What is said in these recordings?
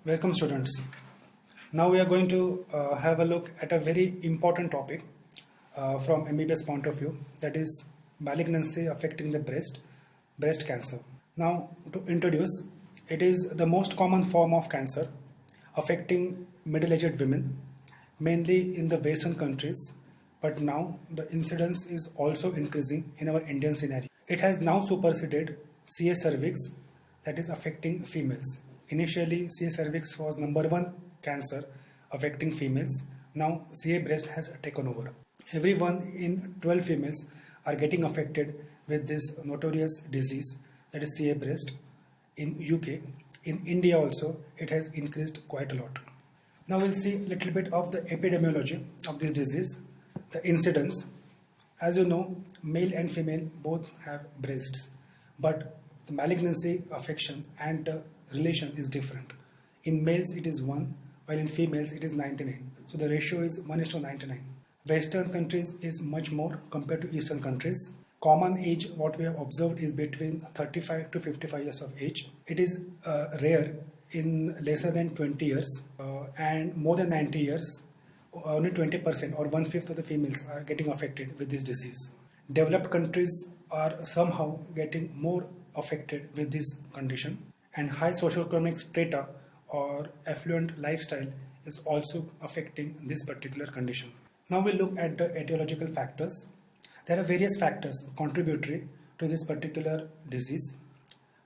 Welcome students. Now we are going to have a look at a very important topic from MBBS point of view, that is malignancy affecting the breast cancer. Now to introduce, it is the most common form of cancer affecting middle-aged women, mainly in the Western countries, but now the incidence is also increasing in our Indian scenario. It has now superseded CA cervix, that is affecting females. Initially, CA cervix was number one cancer affecting females. Now CA breast has taken over. Every 1 in 12 females are getting affected with this notorious disease, that is CA breast. In UK, in India also, it has increased quite a lot. Now we'll see a little bit of the epidemiology of this disease, the incidence. As you know, male and female both have breasts, but the malignancy affection and the relation is different. In males it is 1, while in females it is 99. So the ratio is 1:99. Western countries is much more compared to Eastern countries. Common age, what we have observed, is between 35 to 55 years of age. It is rare in lesser than 20 years and more than 90 years. Only 20% or 1/5 of the females are getting affected with this disease. Developed countries are somehow getting more affected with this condition, and high socioeconomic strata or affluent lifestyle is also affecting this particular condition. Now we look at the etiological factors. There are various factors contributory to this particular disease.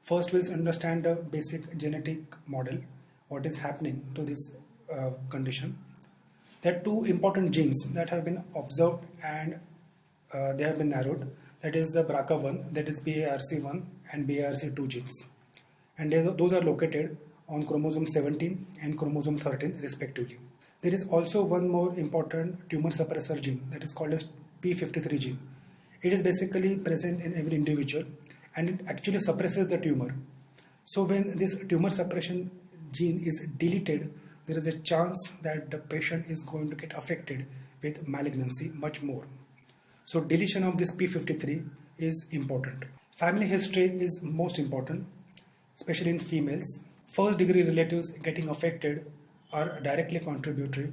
First, we'll understand the basic genetic model, what is happening to this condition. There are two important genes that have been observed and they have been narrowed. That is the BRCA1, that is BARC1 and BARC2 genes. And those are located on chromosome 17 and chromosome 13 respectively. There is also one more important tumor suppressor gene, that is called as p53 gene. It is basically present in every individual and it actually suppresses the tumor. So when this tumor suppression gene is deleted, there is a chance that the patient is going to get affected with malignancy much more. So deletion of this p53 is important. Family history is most important, especially in females. First degree relatives getting affected are directly contributory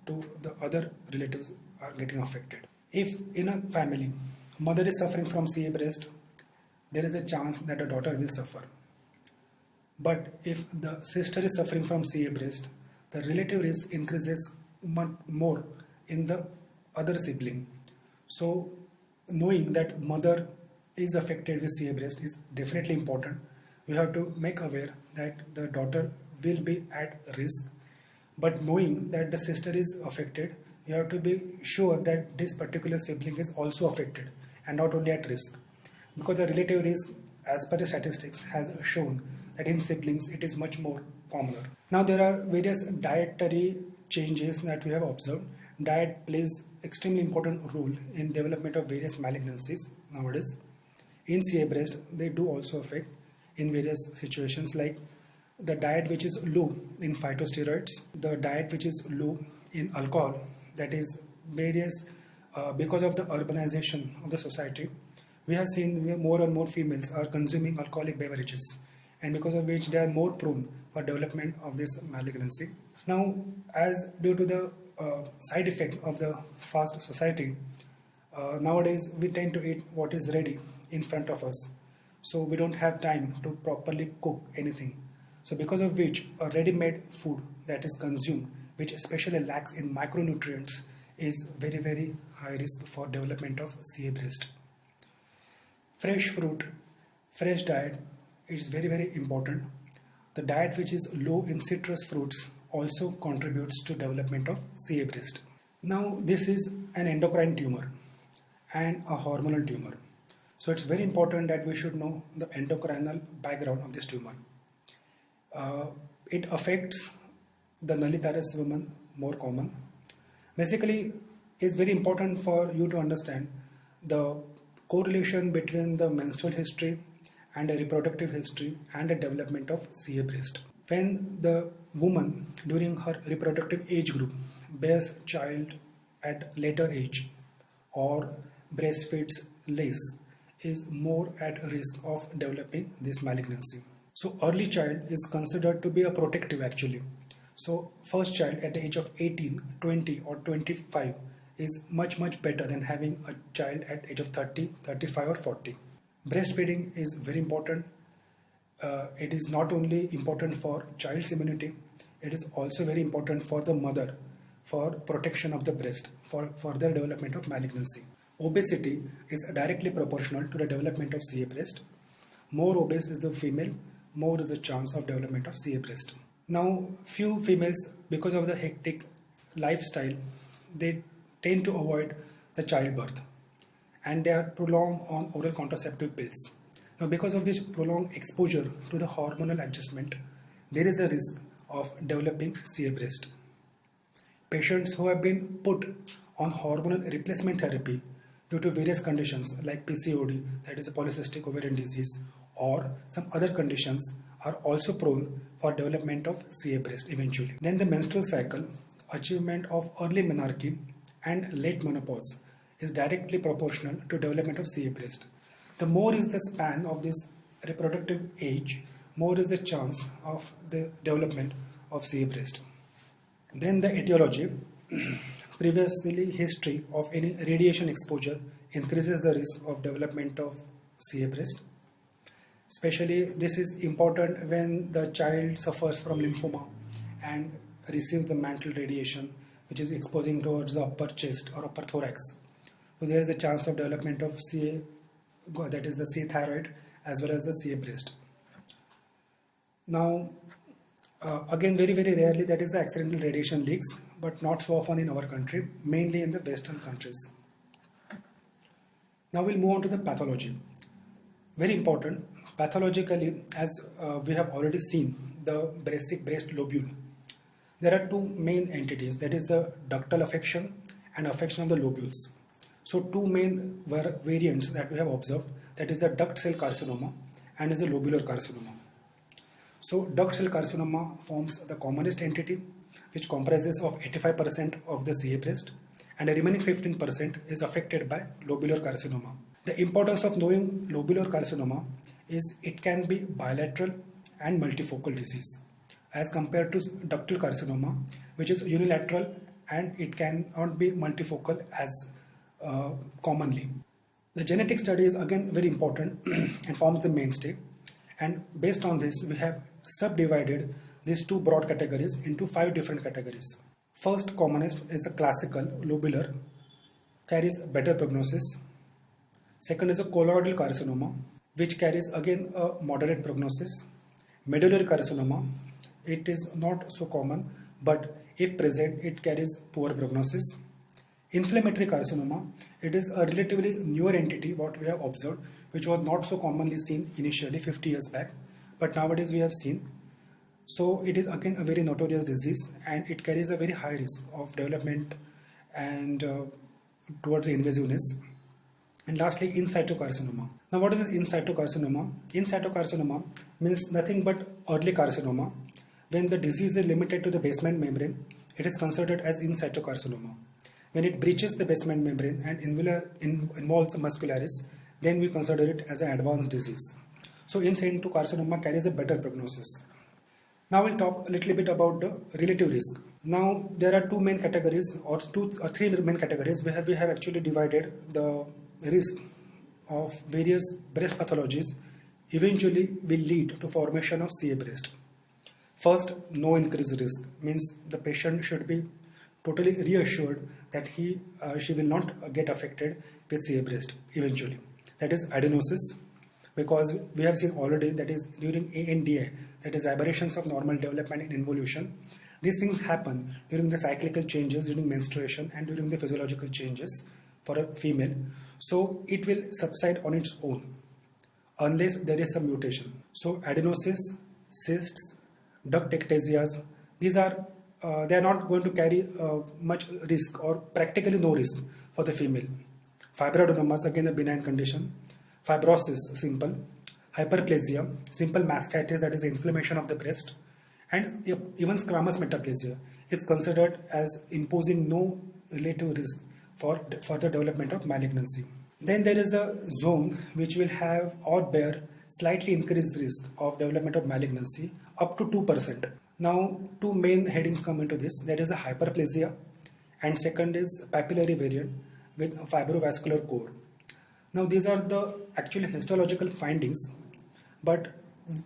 to the other relatives are getting affected. If in a family, mother is suffering from CA breast, there is a chance that a daughter will suffer. But if the sister is suffering from CA breast, the relative risk increases much more in the other sibling. So knowing that mother is affected with CA breast is definitely important. We have to make aware that the daughter will be at risk, but knowing that the sister is affected, you have to be sure that this particular sibling is also affected and not only at risk, because the relative risk, as per the statistics, has shown that in siblings it is much more commoner. Now there are various dietary changes that we have observed. Diet plays extremely important role in development of various malignancies nowadays. In CA breast, they do also affect in various situations, like the diet which is low in phytosteroids, the diet which is low in alcohol, that is various because of the urbanization of the society, we have seen more and more females are consuming alcoholic beverages, and because of which they are more prone for development of this malignancy. Now, as due to the side effect of the fast society, nowadays we tend to eat what is ready in front of us, so we don't have time to properly cook anything. So because of which a ready-made food that is consumed, which especially lacks in micronutrients, is very, very high risk for development of CA breast. Fresh fruit, fresh diet is very, very important. The diet which is low in citrus fruits also contributes to development of CA breast. Now this is an endocrine tumor and a hormonal tumor. So it's very important that we should know the endocrinal background of this tumor. It affects the nulliparous women more common. Basically, it's very important for you to understand the correlation between the menstrual history and a reproductive history and the development of CA breast. When the woman during her reproductive age group bears child at later age or breastfeeds less, is more at risk of developing this malignancy. So early child is considered to be a protective actually. So first child at the age of 18, 20 or 25 is much better than having a child at age of 30, 35 or 40. Breastfeeding is very important. It is not only important for child's immunity, it is also very important for the mother for protection of the breast for further development of malignancy. Obesity is directly proportional to the development of CA breast. More obese is the female, more is the chance of development of CA breast. Now, few females, because of the hectic lifestyle, they tend to avoid the childbirth and they are prolonged on oral contraceptive pills. Now, because of this prolonged exposure to the hormonal adjustment, there is a risk of developing CA breast. Patients who have been put on hormonal replacement therapy due to various conditions like PCOD, that is a polycystic ovarian disease, or some other conditions are also prone for development of CA breast eventually. Then the menstrual cycle, achievement of early menarche and late menopause is directly proportional to development of CA breast. The more is the span of this reproductive age, more is the chance of the development of CA breast. Then the etiology, previously history of any radiation exposure increases the risk of development of CA breast. Especially this is important when the child suffers from lymphoma and receives the mantle radiation which is exposing towards the upper chest or upper thorax. So there is a chance of development of CA, that is the CA thyroid as well as the CA breast. Now again very rarely that is the accidental radiation leaks, but not so often in our country, mainly in the western countries. Now we'll move on to the pathology. Very important. Pathologically, as we have already seen, the basic breast lobule, there are two main entities, that is the ductal affection and affection of the lobules. So two main variants that we have observed, that is the duct cell carcinoma and is the lobular carcinoma. So duct cell carcinoma forms the commonest entity, which comprises of 85% of the CA breast, and the remaining 15% is affected by lobular carcinoma. The importance of knowing lobular carcinoma is it can be bilateral and multifocal disease as compared to ductal carcinoma, which is unilateral and it cannot be multifocal as commonly. The genetic study is again very important and forms the mainstay, and based on this we have subdivided these two broad categories into 5 different categories. First commonest is the classical lobular, carries better prognosis. Second is a colorectal carcinoma, which carries again a moderate prognosis. Medullary carcinoma, it is not so common, but if present, it carries poor prognosis. Inflammatory carcinoma, it is a relatively newer entity, what we have observed, which was not so commonly seen initially 50 years back, but nowadays we have seen. So it is again a very notorious disease and it carries a very high risk of development and towards invasiveness. And lastly, in situ carcinoma. Now what is in situ carcinoma? In situ carcinoma means nothing but early carcinoma. When the disease is limited to the basement membrane, it is considered as in situ carcinoma. When it breaches the basement membrane and involves the muscularis, then we consider it as an advanced disease. So in situ carcinoma carries a better prognosis. Now we'll talk a little bit about the relative risk. Now there are two main categories or three main categories. We have actually divided the risk of various breast pathologies eventually will lead to formation of CA breast. First, no increased risk means the patient should be totally reassured that she will not get affected with CA breast eventually. That is adenosis, because we have seen already that is during ANDA, that is aberrations of normal development in involution. These things happen during the cyclical changes, during menstruation and during the physiological changes for a female. So it will subside on its own unless there is some mutation. So adenosis, cysts, ductectasias, these are they are not going to carry much risk or practically no risk for the female. Fibroadenomas, again a benign condition. Fibrosis, simple. Hyperplasia, simple mastitis, that is inflammation of the breast. And even squamous metaplasia is considered as imposing no relative risk for further development of malignancy. Then there is a zone which will have or bear slightly increased risk of development of malignancy up to 2%. Now, two main headings come into this. That is a hyperplasia, and second is papillary variant with fibrovascular core. Now, these are the actually histological findings, but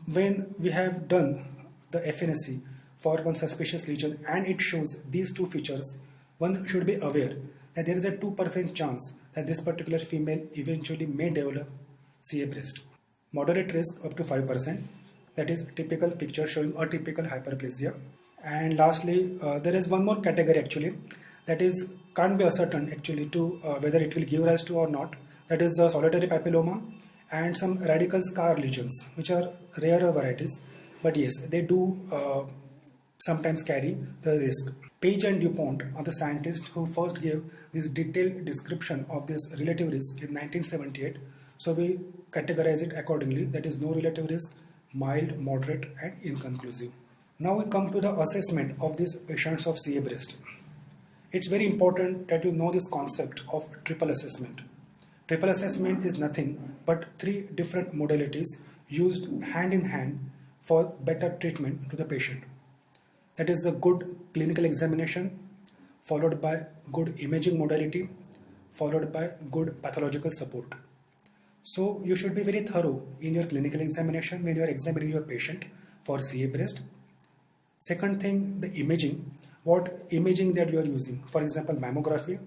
when we have done the FNSC for one suspicious lesion and it shows these two features, one should be aware that there is a 2% chance that this particular female eventually may develop CA breast. Moderate risk up to 5%, that is typical picture showing atypical hyperplasia. And lastly, there is one more category actually that is can't be ascertained actually to whether it will give rise to or not. That is the solitary papilloma and some radical scar lesions, which are rarer varieties, but yes, they do sometimes carry the risk. Page and DuPont are the scientists who first gave this detailed description of this relative risk in 1978. So we categorize it accordingly. That is no relative risk, mild, moderate, and inconclusive. Now we come to the assessment of these patients of CA breast. It's very important that you know this concept of triple assessment. Triple assessment is nothing but three different modalities used hand in hand for better treatment to the patient. That is a good clinical examination, followed by good imaging modality, followed by good pathological support. So you should be very thorough in your clinical examination when you are examining your patient for CA breast. Second thing, the imaging. What imaging that you are using, for example, mammography.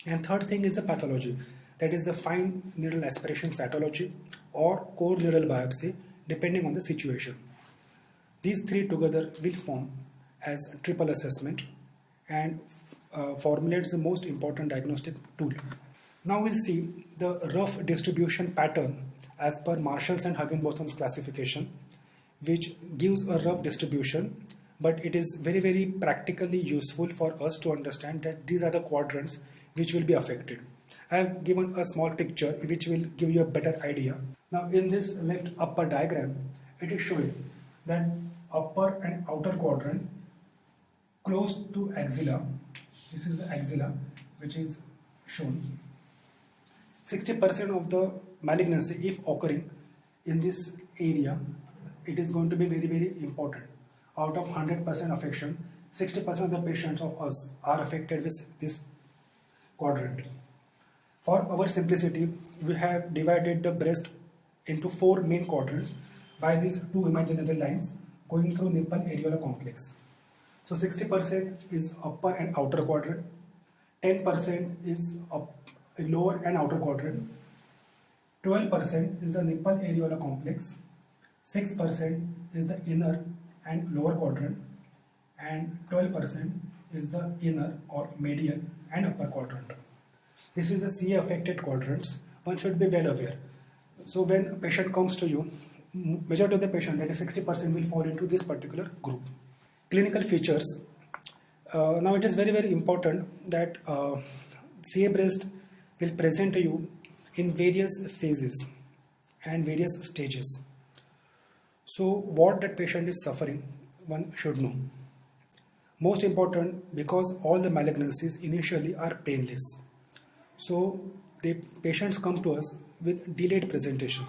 And third thing is the pathology. That is the fine needle aspiration cytology or core needle biopsy, depending on the situation. These three together will form as a triple assessment and formulates the most important diagnostic tool. Now we'll see the rough distribution pattern as per Marshall's and Higginbotham's classification, which gives a rough distribution, but it is very, very practically useful for us to understand that these are the quadrants which will be affected. I have given a small picture which will give you a better idea. Now in this left upper diagram, it is showing that upper and outer quadrant close to axilla, this is the axilla which is shown. 60% of the malignancy, if occurring in this area, it is going to be very, very important. Out of 100% affection, 60% of the patients of us are affected with this quadrant. For our simplicity, we have divided the breast into four main quadrants by these two imaginary lines going through nipple areola complex. So 60% is upper and outer quadrant, 10% is lower and outer quadrant, 12% is the nipple areola complex, 6% is the inner and lower quadrant, and 12% is the inner or medial and upper quadrant. This is the CA affected quadrants. One should be well aware. So when a patient comes to you, majority of the patient, that is 60%, will fall into this particular group. Clinical features. Now it is very, very important that CA breast will present to you in various phases and various stages. So what that patient is suffering, one should know. Most important, because all the malignancies initially are painless. So the patients come to us with delayed presentation.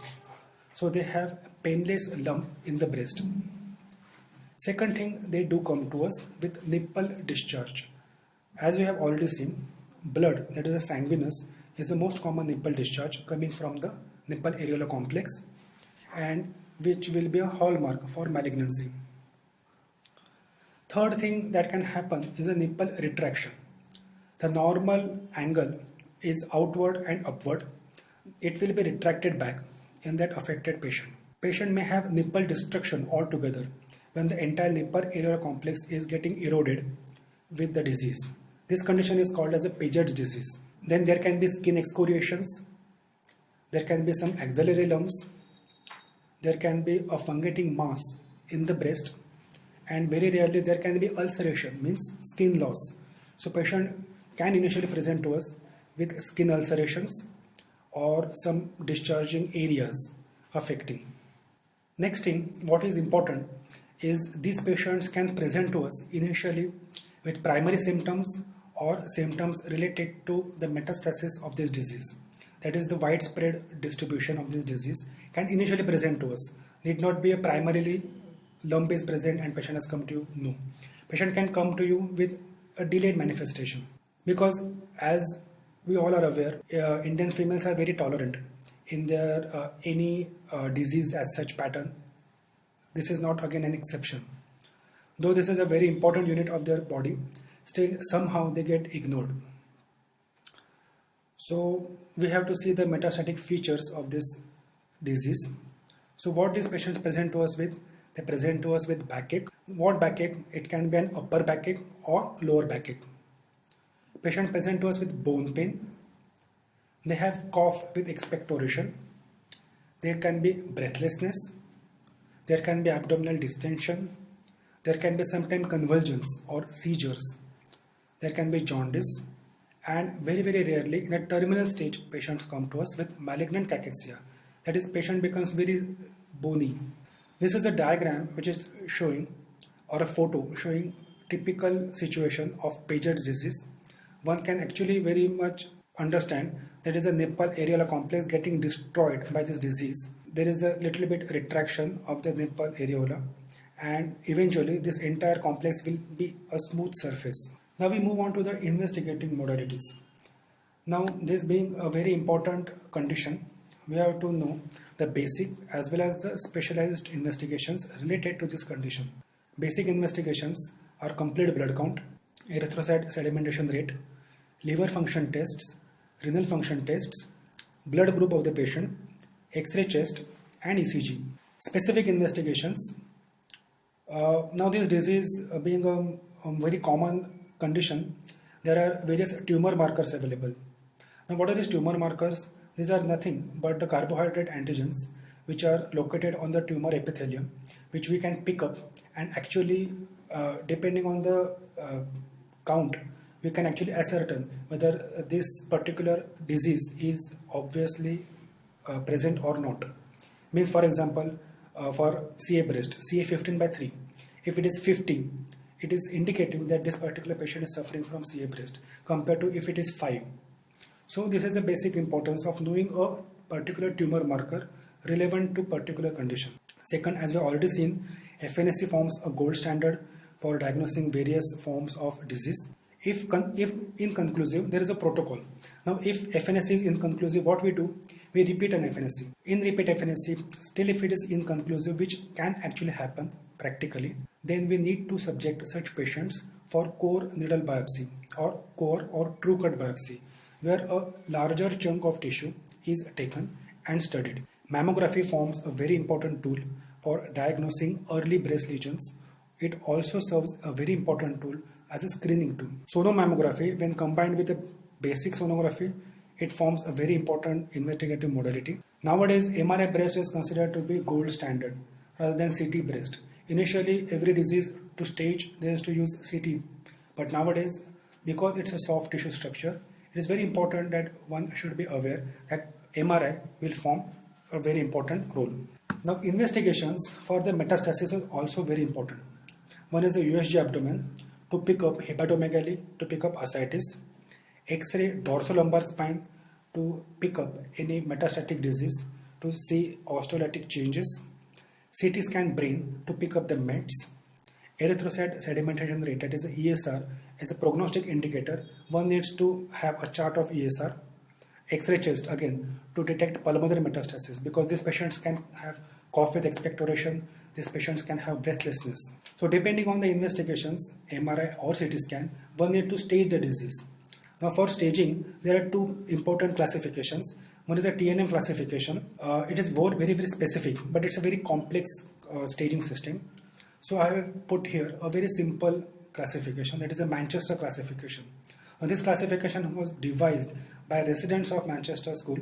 So they have painless lump in the breast. Second thing, they do come to us with nipple discharge. As we have already seen, blood, that is a sanguinous, is the most common nipple discharge coming from the nipple areola complex, and which will be a hallmark for malignancy. Third thing that can happen is a nipple retraction. The normal angle is outward and upward. It will be retracted back in that affected patient. Patient may have nipple destruction altogether when the entire nipple areola complex is getting eroded with the disease. This condition is called as a Paget's disease. Then there can be skin excoriations. There can be some axillary lumps. There can be a fungating mass in the breast, and very rarely there can be ulceration, means skin loss. So patient can initially present to us with skin ulcerations or some discharging areas affecting. Next thing, what is important is these patients can present to us initially with primary symptoms or symptoms related to the metastasis of this disease. that is the widespread distribution of this disease, can initially present to us. Need not be a primarily lump is present and patient has come to you. No. Patient can come to you with a delayed manifestation. Because as we all are aware, Indian females are very tolerant in their any disease as such pattern. This is not again an exception. Though this is a very important unit of their body, still somehow they get ignored. So we have to see the metastatic features of this disease. So what these patients present to us with? They present to us with backache. What backache? It can be an upper backache or lower backache. Patient present to us with bone pain. They have cough with expectoration. There can be breathlessness. There can be abdominal distension. There can be sometimes convulsions or seizures. There can be jaundice. And very, very rarely in a terminal stage, patients come to us with malignant cachexia. That is, patient becomes very bony. This is a diagram which is showing, or a photo showing typical situation of Paget's disease. One can actually very much understand that is a nipple areola complex getting destroyed by this disease. There is a little bit retraction of the nipple areola, and eventually this entire complex will be a smooth surface. Now we move on to the investigating modalities. Now, this being a very important condition, we have to know the basic as well as the specialized investigations related to this condition. Basic investigations are complete blood count, erythrocyte sedimentation rate, liver function tests, renal function tests, blood group of the patient, X-ray chest, and ECG. Specific investigations. Now this disease being a very common condition, there are various tumor markers available. Now what are these tumor markers? These are nothing but the carbohydrate antigens which are located on the tumor epithelium, which we can pick up, and actually depending on the count, we can actually ascertain whether this particular disease is obviously present or not. Means, for example, for CA breast, CA 15/3, if it is 50, it is indicating that this particular patient is suffering from CA breast compared to if it is 5. So this is the basic importance of knowing a particular tumor marker relevant to particular condition. Second, as we have already seen, FNSC forms a gold standard for diagnosing various forms of disease. If inconclusive, there is a protocol. Now, if FNSC is inconclusive, what we do? We repeat an FNSC. In repeat FNSC, still if it is inconclusive, which can actually happen practically, then we need to subject such patients for core needle biopsy or core or true cut biopsy, where a larger chunk of tissue is taken and studied. Mammography forms a very important tool for diagnosing early breast lesions. It also serves a very important tool as a screening tool. Sonomammography, when combined with a basic sonography, it forms a very important investigative modality. Nowadays, MRI breast is considered to be gold standard rather than CT breast. Initially, every disease to stage, they used to use CT. But nowadays, because it's a soft tissue structure, it is very important that one should be aware that MRI will form a very important role. Now, investigations for the metastasis are also very important. One is the USG abdomen to pick up hepatomegaly, to pick up ascites, X-ray dorsolumbar spine to pick up any metastatic disease, to see osteolytic changes, CT scan brain to pick up the METs, erythrocyte sedimentation rate, that is the ESR, is a prognostic indicator. One needs to have a chart of ESR. X-ray chest again to detect pulmonary metastasis, because these patients can have cough with expectoration, these patients can have breathlessness. So depending on the investigations, MRI or CT scan, one need to stage the disease. Now for staging, there are two important classifications. One is a TNM classification. It is very, very specific, but it's a very complex staging system. So I have put here a very simple classification, that is a Manchester classification. This classification was devised by residents of Manchester School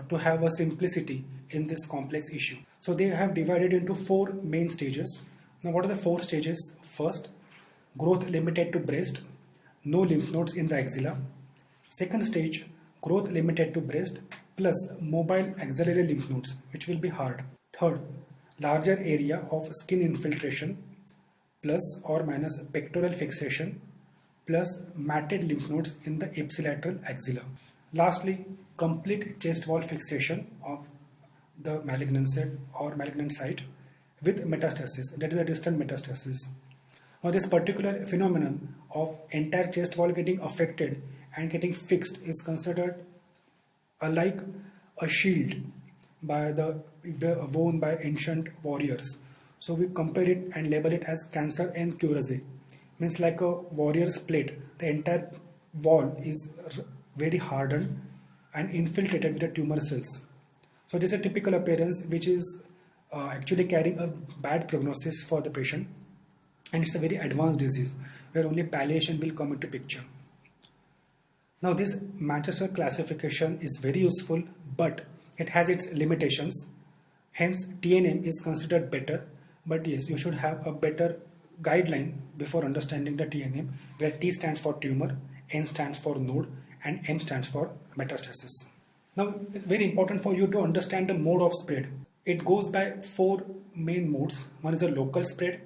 to have a simplicity in this complex issue. So they have divided into 4 main stages. Now what are the 4 stages? First, growth limited to breast, no lymph nodes in the axilla. Second stage, growth limited to breast plus mobile axillary lymph nodes, which will be hard. Third, larger area of skin infiltration plus or minus pectoral fixation plus matted lymph nodes in the ipsilateral axilla. Lastly, complete chest wall fixation of the malignancy or malignant site with metastasis, that is a distant metastasis. Now, this particular phenomenon of entire chest wall getting affected and getting fixed is considered like a shield by worn by ancient warriors. So we compare it and label it as cancer and cuirasse. Means like a warrior's plate, the entire wall is very hardened and infiltrated with the tumor cells. So this is a typical appearance which is actually carrying a bad prognosis for the patient, and it's a very advanced disease where only palliation will come into picture. Now this Manchester classification is very useful, but it has its limitations. Hence TNM is considered better, but yes, you should have a better guideline before understanding the TNM, where T stands for tumor, N stands for node, and M stands for metastasis. Now it's very important for you to understand the mode of spread. It goes by 4 main modes. One is a local spread,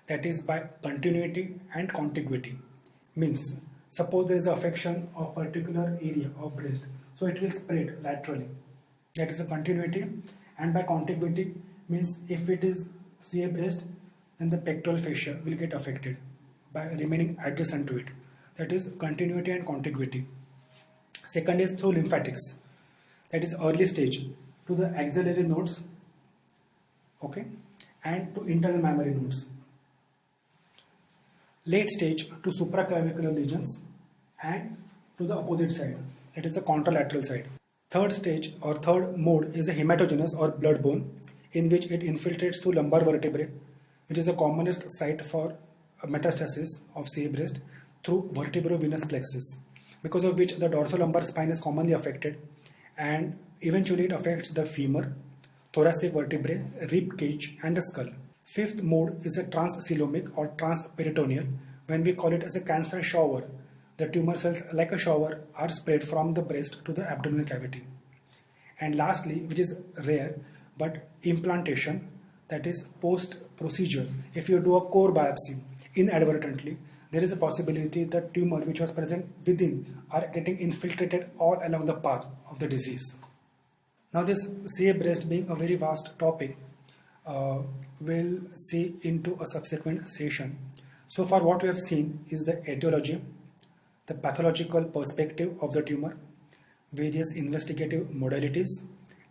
that is by continuity and contiguity. Means suppose there is affection of particular area of breast, so it will spread laterally. That is a continuity. And by contiguity means if it is CA breast, then the pectoral fascia will get affected by remaining adjacent to it. That is continuity and contiguity. Second is through lymphatics. That is early stage to the axillary nodes, okay, and to internal mammary nodes. Late stage to supraclavicular lesions and to the opposite side, that is the contralateral side. Third stage or third mode is a hematogenous or bloodborne, in which it infiltrates to lumbar vertebrae, which is the commonest site for metastasis of CA breast, through vertebrovenous plexus, because of which the dorsolateral spine is commonly affected, and eventually it affects the femur, thoracic vertebrae, rib cage, and the skull. Fifth mode is a transcoelomic or transperitoneal, when we call it as a cancer shower. The tumor cells, like a shower, are spread from the breast to the abdominal cavity. And lastly, which is rare, but implantation, that is post-procedure. If you do a core biopsy inadvertently, there is a possibility that tumor which was present within are getting infiltrated all along the path of the disease. Now this CA breast being a very vast topic, we'll see into a subsequent session. So far what we have seen is the etiology, the pathological perspective of the tumor, various investigative modalities,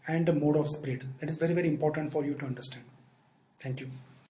and the mode of spread. That is very, very important for you to understand. Thank you.